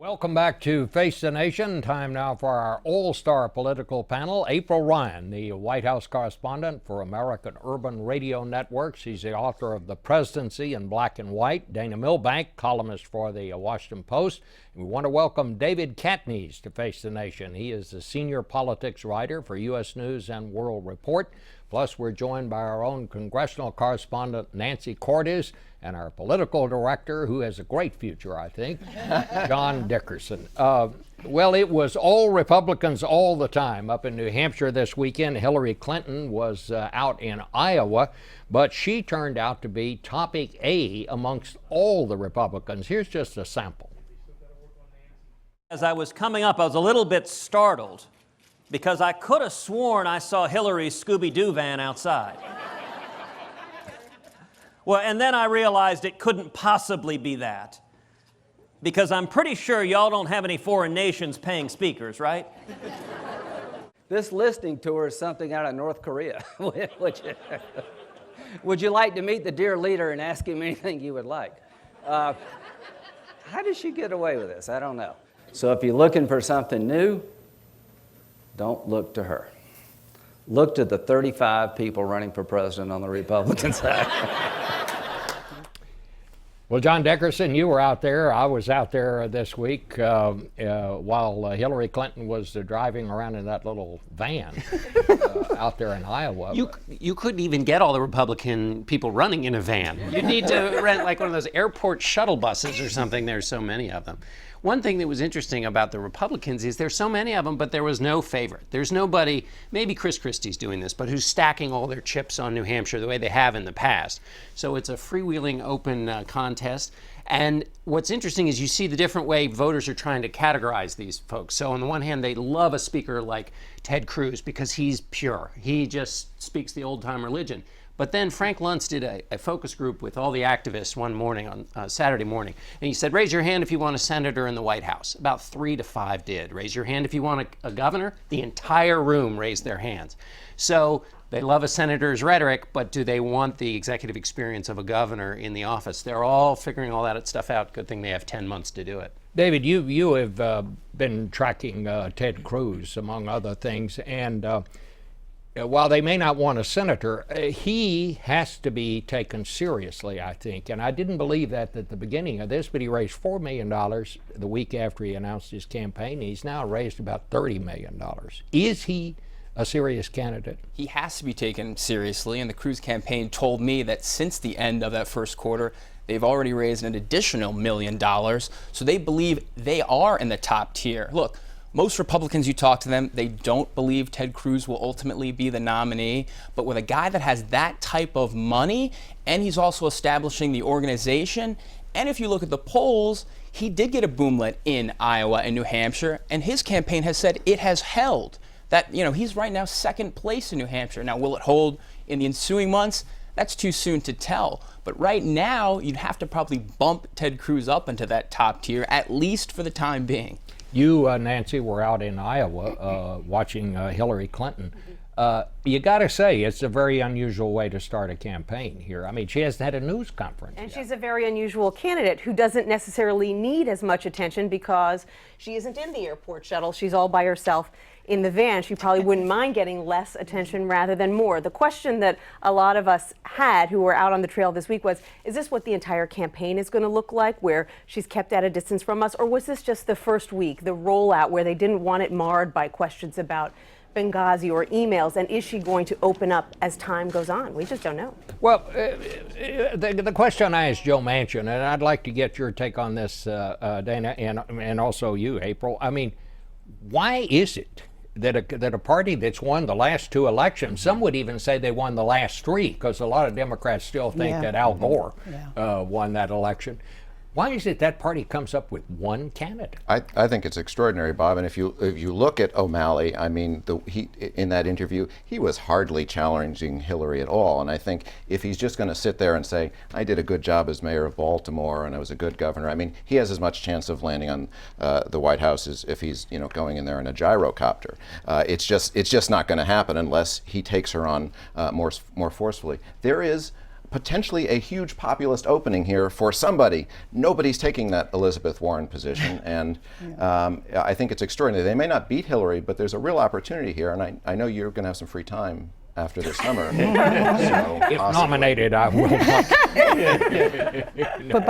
Welcome back to Face the Nation. Time now for our all-star political panel. April Ryan, the White House correspondent for American Urban Radio Network. She's the author of The Presidency in Black and White. Dana Milbank, columnist for the Washington Post. And we want to welcome David Catanese to Face the Nation. He is the senior politics writer for U.S. News and World Report. Plus, we're joined by our own congressional correspondent, Nancy Cordes, and our political director, who has a great future, I think, John Dickerson. Well, it was all Republicans all the time up in New Hampshire this weekend. Hillary Clinton was out in Iowa, but she turned out to be topic A amongst all the Republicans. Here's just a sample. As I was coming up, I was a little bit startled because I could have sworn I saw Hillary's Scooby-Doo van outside. Well, and then I realized it couldn't possibly be that, because I'm pretty sure y'all don't have any foreign nations paying speakers, right? This listening tour is something out of North Korea. Would you like to meet the dear leader and ask him anything you would like? How did she get away with this? I don't know. So if you're looking for something new, don't look to her. Look to the 35 people running for president on the Republican side. Well, John Dickerson, you were out there. I was out there this week while Hillary Clinton was driving around in that little van out there in Iowa. You couldn't even get all the Republican people running in a van. You'd need to rent like one of those airport shuttle buses or something. There's so many of them. One thing that was interesting about the Republicans is there's so many of them, but there was no favorite. There's nobody, maybe Chris Christie's doing this, but who's stacking all their chips on New Hampshire the way they have in the past. So it's a freewheeling open contest. And what's interesting is you see the different way voters are trying to categorize these folks. So on the one hand, they love a speaker like Ted Cruz because he's pure. He just speaks the old-time religion. But then Frank Luntz did a focus group with all the activists one morning on Saturday morning. And he said, raise your hand if you want a senator in the White House. About 3 to 5 did. Raise your hand if you want a governor. The entire room raised their hands. So they love a senator's rhetoric, but do they want the executive experience of a governor in the office? They're all figuring all that stuff out. Good thing they have 10 months to do it. David, you have been tracking Ted Cruz, among other things, and while they may not want a senator, he has to be taken seriously, I think. And I didn't believe that at the beginning of this, but he raised $4 million the week after he announced his campaign. He's now raised about $30 million. Is he a serious candidate? He has to be taken seriously, and the Cruz campaign told me that since the end of that first quarter, they've already raised an additional $1 million, so they believe they are in the top tier. Look, most Republicans, you talk to them, they don't believe Ted Cruz will ultimately be the nominee. But with a guy that has that type of money, and he's also establishing the organization, and if you look at the polls, he did get a boomlet in Iowa and New Hampshire, and his campaign has said it has held. That, he's right now second place in New Hampshire. Now, will it hold in the ensuing months? That's too soon to tell. But right now, you'd have to probably bump Ted Cruz up into that top tier, at least for the time being. You, Nancy, were out in Iowa watching Hillary Clinton. You got to say, it's a very unusual way to start a campaign here. I mean, she hasn't had a news conference And yet. she's a very unusual candidate who doesn't necessarily need as much attention because she isn't in the airport shuttle. She's all by herself in the van. She probably wouldn't mind getting less attention rather than more. The question that a lot of us had who were out on the trail this week was, is this what the entire campaign is going to look like, where she's kept at a distance from us? Or was this just the first week, the rollout, where they didn't want it marred by questions about Benghazi or emails? And is she going to open up as time goes on? We just don't know. Well, the question I asked Joe Manchin, and I'd like to get your take on this, Dana, and also you, April. I mean, why is it that a party that's won the last 2 elections, some would even say they won the last 3, because a lot of Democrats still think that Al Gore won that election. Why is it that party comes up with one candidate? I think it's extraordinary, Bob. And if you look at O'Malley, I mean, he in that interview, he was hardly challenging Hillary at all. And I think if he's just going to sit there and say, I did a good job as mayor of Baltimore and I was a good governor, I mean, he has as much chance of landing on the White House as if he's going in there in a gyrocopter. It's just not going to happen unless he takes her on more forcefully. There is potentially a huge populist opening here for somebody. Nobody's taking that Elizabeth Warren position, and I think it's extraordinary. They may not beat Hillary, but there's a real opportunity here, and I know you're going to have some free time after this summer. So If possibly. nominated, I will. But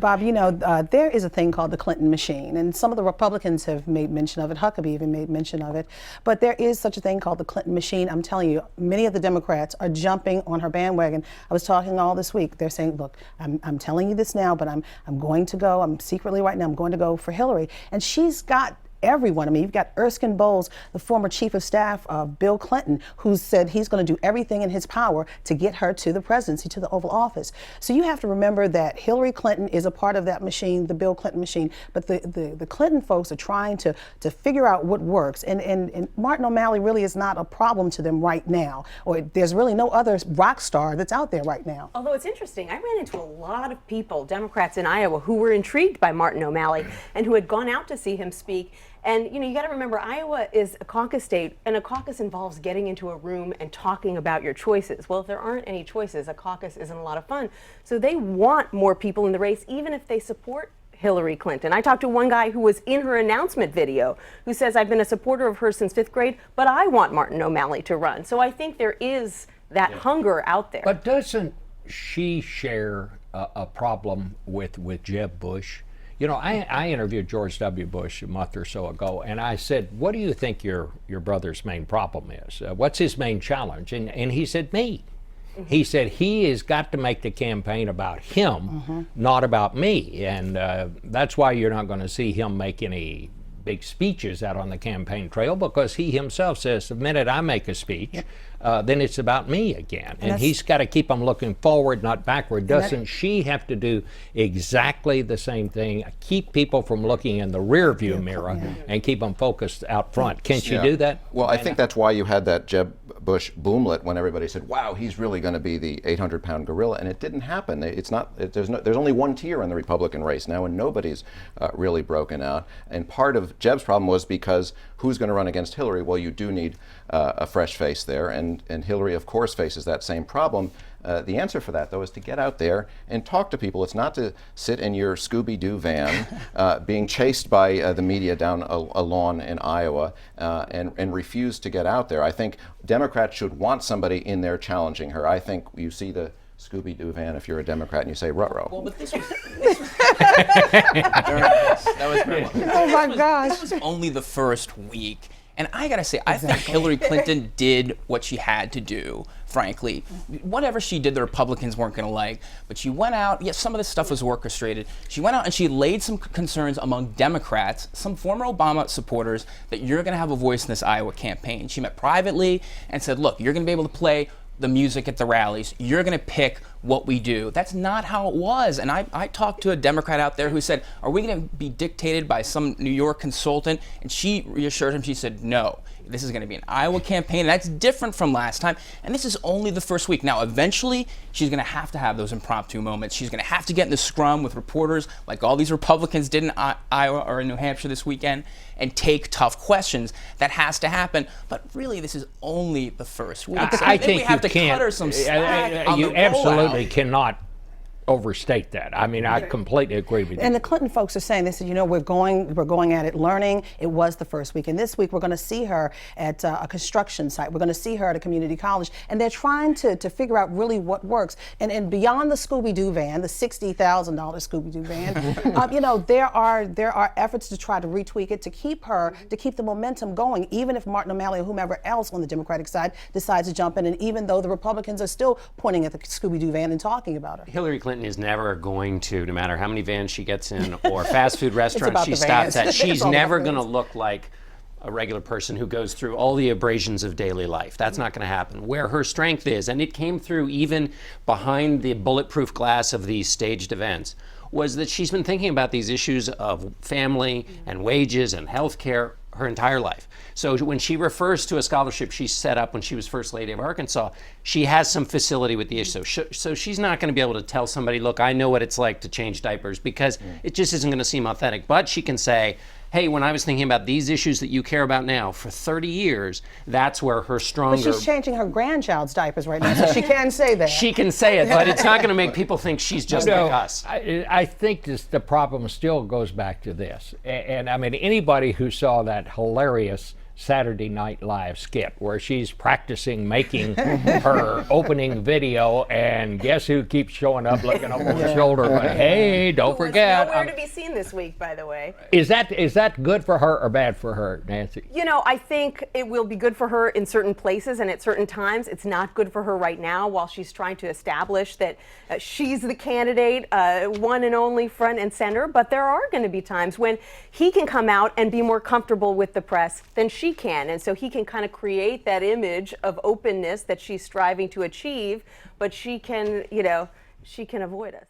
Bob, you know, there is a thing called the Clinton machine, and some of the Republicans have made mention of it. Huckabee even made mention of it. But there is such a thing called the Clinton machine. I'm telling you, many of the Democrats are jumping on her bandwagon. I was talking all this week. They're saying, look, I'm telling you this now, but I'm going to go. I'm secretly right now. I'm going to go for Hillary, and she's got everyone. I mean, you've got Erskine Bowles, the former chief of staff of Bill Clinton, who said he's going to do everything in his power to get her to the presidency, to the Oval Office. So you have to remember that Hillary Clinton is a part of that machine, the Bill Clinton machine, but the Clinton folks are trying to figure out what works. And Martin O'Malley really is not a problem to them right now, or there's really no other rock star that's out there right now. Although it's interesting, I ran into a lot of people, Democrats in Iowa, who were intrigued by Martin O'Malley and who had gone out to see him speak. And you know, you got to remember, Iowa is a caucus state, and a caucus involves getting into a room and talking about your choices. Well, if there aren't any choices, a caucus isn't a lot of fun. So they want more people in the race, even if they support Hillary Clinton. I talked to one guy who was in her announcement video who says, I've been a supporter of hers since 5th grade, but I want Martin O'Malley to run. So I think there is that hunger out there. But doesn't she share a problem with Jeb Bush? You know, I interviewed George W. Bush a month or so ago, and I said, what do you think your brother's main problem is? What's his main challenge? And he said, me. He said he has got to make the campaign about him, not about me. And that's why you're not going to see him make any big speeches out on the campaign trail, because he himself says the minute I make a speech, then it's about me again. And he's got to keep them looking forward, not backward. Doesn't she have to do exactly the same thing? Keep people from looking in the rear view mirror and keep them focused out front. Can she do that? Well, I think that's why you had that Jeb Bush boomlet when everybody said, wow, he's really going to be the 800-pound gorilla, and it didn't happen. It's not. There's only one tier in the Republican race now, and nobody's really broken out. And part of Jeb's problem was because who's going to run against Hillary? Well, you do need a fresh face there, and Hillary, of course, faces that same problem. The answer for that, though, is to get out there and talk to people. It's not to sit in your Scooby-Doo van being chased by the media down a lawn in Iowa and refuse to get out there. I think Democrats should want somebody in there challenging her. I think you see the Scooby-Doo van if you're a Democrat and you say, ruh-roh. Well, but this was that was very well. Oh my gosh. This was only the first week. And I gotta say, I think Hillary Clinton did what she had to do, frankly. Whatever she did, the Republicans weren't gonna like. But she went out, yes, some of this stuff was orchestrated. She went out and she laid some concerns among Democrats, some former Obama supporters, that you're gonna have a voice in this Iowa campaign. She met privately and said, look, you're gonna be able to play the music at the rallies. You're going to pick what we do. That's not how it was. And I talked to a Democrat out there who said, are we going to be dictated by some New York consultant? And she reassured him, she said, no. This is going to be an Iowa campaign, and that's different from last time. And this is only the first week. Now, eventually, she's going to have those impromptu moments. She's going to have to get in the scrum with reporters, like all these Republicans did in Iowa or in New Hampshire this weekend, and take tough questions. That has to happen. But really, this is only the first week. I think we have you to can't. cut her some slack on You the absolutely rollout. cannot overstate that. I mean, I completely agree with you. And the Clinton folks are saying, they said, you know, we're going at it learning. It was the first week. And this week we're going to see her at a construction site. We're going to see her at a community college. And they're trying to figure out really what works. And beyond the Scooby-Doo van, the $60,000 Scooby-Doo van, you know, there are efforts to try to retweak it, to keep the momentum going, even if Martin O'Malley or whomever else on the Democratic side decides to jump in. And even though the Republicans are still pointing at the Scooby-Doo van and talking about her. Hillary Clinton is never going to, no matter how many vans she gets in or fast food restaurants about she the stops vans. at, It's she's all about never the going to vans. look like a regular person who goes through all the abrasions of daily life. That's not going to happen. Where her strength is, and it came through even behind the bulletproof glass of these staged events, was that she's been thinking about these issues of family and wages and health care her entire life. So when she refers to a scholarship she set up when she was First Lady of Arkansas, she has some facility with the issue. So she's not going to be able to tell somebody, look, I know what it's like to change diapers, because it just isn't going to seem authentic. But she can say, hey, when I was thinking about these issues that you care about now for 30 years, that's where her stronger. But she's changing her grandchild's diapers right now, so she can say that. She can say it, but it's not going to make people think she's just like us. I think the problem still goes back to this. And I mean, anybody who saw that hilarious Saturday Night Live skit where she's practicing making her opening video, and guess who keeps showing up looking over her shoulder going, hey, don't forget. Nowhere to be seen this week, by the way. Is that good for her or bad for her, Nancy? You know, I think it will be good for her in certain places and at certain times. It's not good for her right now while she's trying to establish that she's the candidate, one and only front and center. But there are going to be times when he can come out and be more comfortable with the press than she can. And so he can kind of create that image of openness that she's striving to achieve, but she can, you know, she can avoid us.